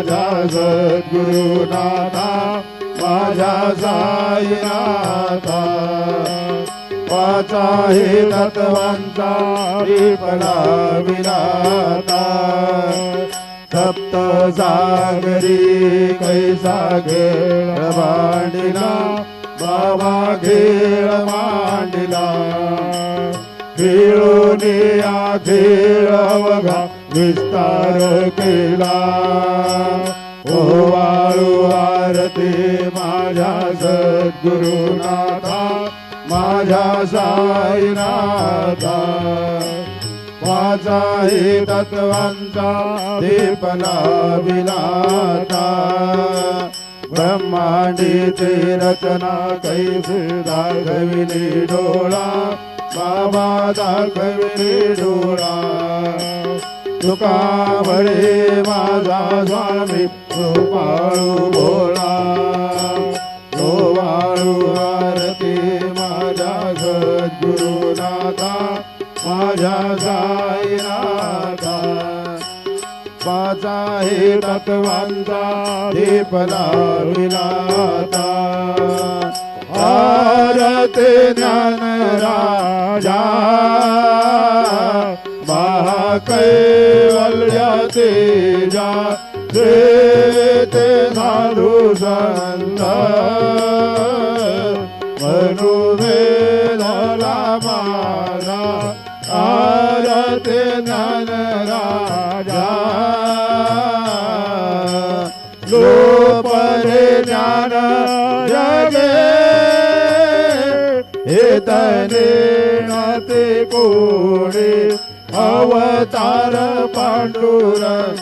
माझ्या सद्गुरुनाथा माझ्या साईनाथा वाचा हे तत्वांचा विफला विनाता सप्त सागरी कैसा खेळ मांडिला बाबा खेळ मांडिला खेळून या खेळ अवघा विस्तार केला ओवाळू आरती माझ्या सद्गुरुनाथा माझ्या साईनाथा वाचा हे तत्वांचा दीपला विलाता ब्रह्मांडीची रचना कैसी दाखविली डोळा बाबा दाखविली डोळा तुका बळे माझा स्वामी कृपाळू भोळा ओवाळू आरती माझ्या सद्गुरुनाथा माझ्या साईनाथा वाचा हे तत्वांचा दीपला विलाता आरती ज्ञान राजा महाकैवल्य तेजा ते साधू संत मनुवेदला माझा आरती ज्ञान राजा लोपरे ज्ञान जगे हे तने नाते कोडे अवतार पांडुरंग